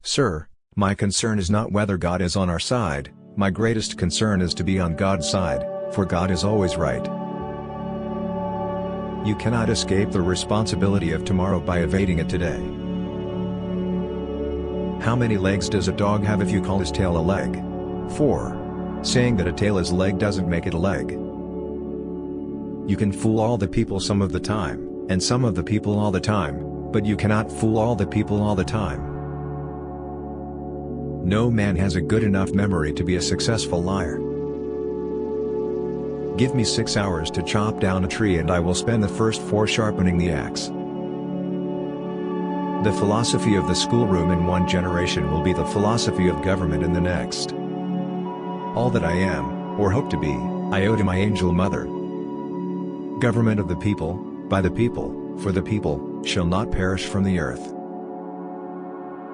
Sir, my concern is not whether God is on our side, my greatest concern is to be on God's side, for God is always right. You cannot escape the responsibility of tomorrow by evading it today. How many legs does a dog have if you call his tail a leg? 4. Saying that a tail is a leg doesn't make it a leg. You can fool all the people some of the time, and some of the people all the time, but you cannot fool all the people all the time. No man has a good enough memory to be a successful liar. Give me 6 hours to chop down a tree and I will spend the first 4 sharpening the axe. The philosophy of the schoolroom in one generation will be the philosophy of government in the next. All that I am, or hope to be, I owe to my angel mother. Government of the people, by the people, for the people, shall not perish from the earth.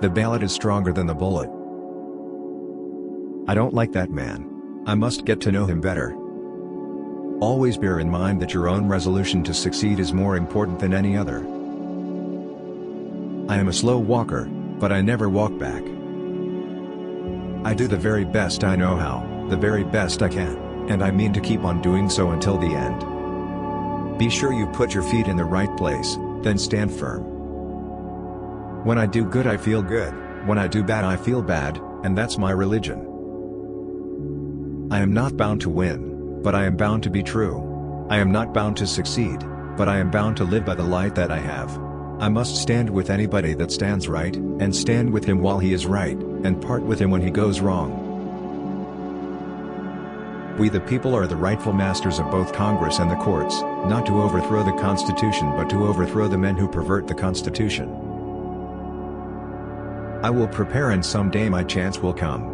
The ballot is stronger than the bullet. I don't like that man. I must get to know him better. Always bear in mind that your own resolution to succeed is more important than any other. I am a slow walker, but I never walk back. I do the very best I know how, the very best I can, and I mean to keep on doing so until the end. Be sure you put your feet in the right place, then stand firm. When I do good I feel good, when I do bad I feel bad, and that's my religion. I am not bound to win, but I am bound to be true. I am not bound to succeed, but I am bound to live by the light that I have. I must stand with anybody that stands right, and stand with him while he is right, and part with him when he goes wrong. We the people are the rightful masters of both Congress and the courts, not to overthrow the Constitution but to overthrow the men who pervert the Constitution. I will prepare and someday my chance will come.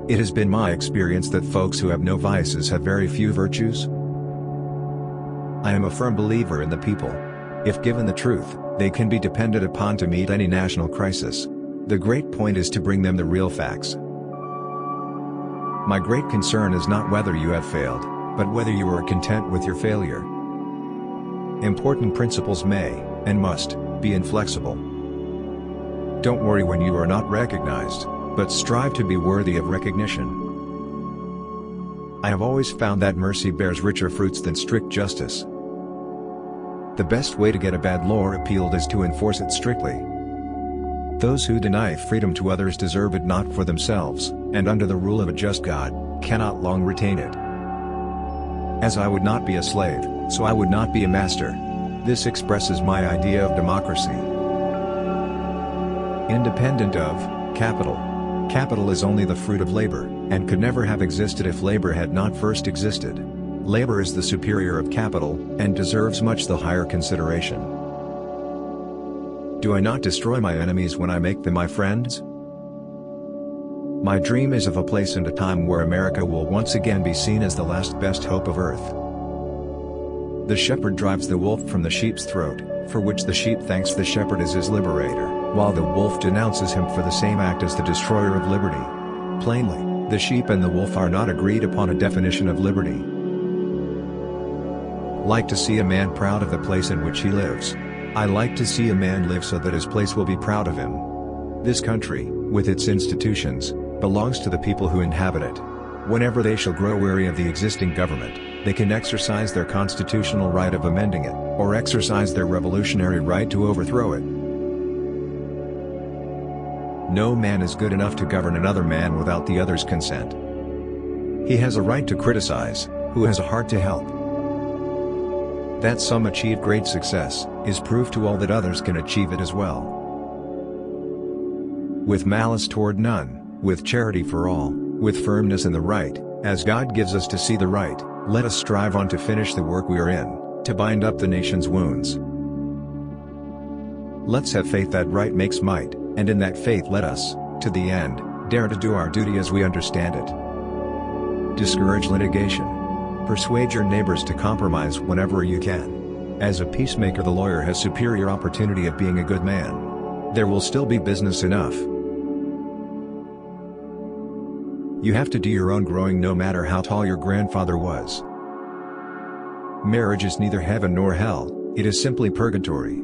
It has been my experience that folks who have no vices have very few virtues. I am a firm believer in the people. If given the truth, they can be depended upon to meet any national crisis. The great point is to bring them the real facts. My great concern is not whether you have failed, but whether you are content with your failure. Important principles may, and must, be inflexible. Don't worry when you are not recognized, but strive to be worthy of recognition. I have always found that mercy bears richer fruits than strict justice. The best way to get a bad law repealed is to enforce it strictly. Those who deny freedom to others deserve it not for themselves, and under the rule of a just God, cannot long retain it. As I would not be a slave, so I would not be a master. This expresses my idea of democracy. Independent of capital. Capital is only the fruit of labor, and could never have existed if labor had not first existed. Labor is the superior of capital, and deserves much the higher consideration. Do I not destroy my enemies when I make them my friends? My dream is of a place and a time where America will once again be seen as the last best hope of earth. The shepherd drives the wolf from the sheep's throat, for which the sheep thanks the shepherd as his liberator, while the wolf denounces him for the same act as the destroyer of liberty. Plainly, the sheep and the wolf are not agreed upon a definition of liberty. Like to see a man proud of the place in which he lives. I like to see a man live so that his place will be proud of him. This country, with its institutions, belongs to the people who inhabit it. Whenever they shall grow weary of the existing government, they can exercise their constitutional right of amending it, or exercise their revolutionary right to overthrow it. No man is good enough to govern another man without the other's consent. He has a right to criticize, who has a heart to help. That some achieve great success, is proof to all that others can achieve it as well. With malice toward none, with charity for all, with firmness in the right, as God gives us to see the right, let us strive on to finish the work we are in, to bind up the nation's wounds. Let's have faith that right makes might, and in that faith let us, to the end, dare to do our duty as we understand it. Discourage litigation. Persuade your neighbors to compromise whenever you can. As a peacemaker, the lawyer has superior opportunity of being a good man. There will still be business enough. You have to do your own growing no matter how tall your grandfather was. Marriage is neither heaven nor hell, it is simply purgatory.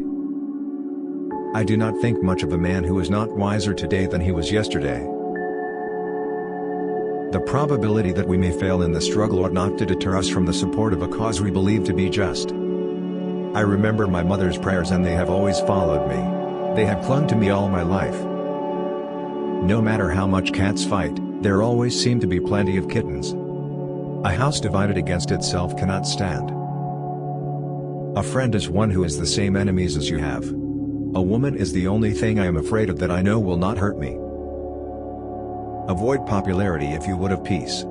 I do not think much of a man who is not wiser today than he was yesterday. The probability that we may fail in the struggle ought not to deter us from the support of a cause we believe to be just. I remember my mother's prayers, and they have always followed me. They have clung to me all my life. No matter how much cats fight, there always seem to be plenty of kittens. A house divided against itself cannot stand. A friend is one who has the same enemies as you have. A woman is the only thing I am afraid of that I know will not hurt me. Avoid popularity if you would have peace.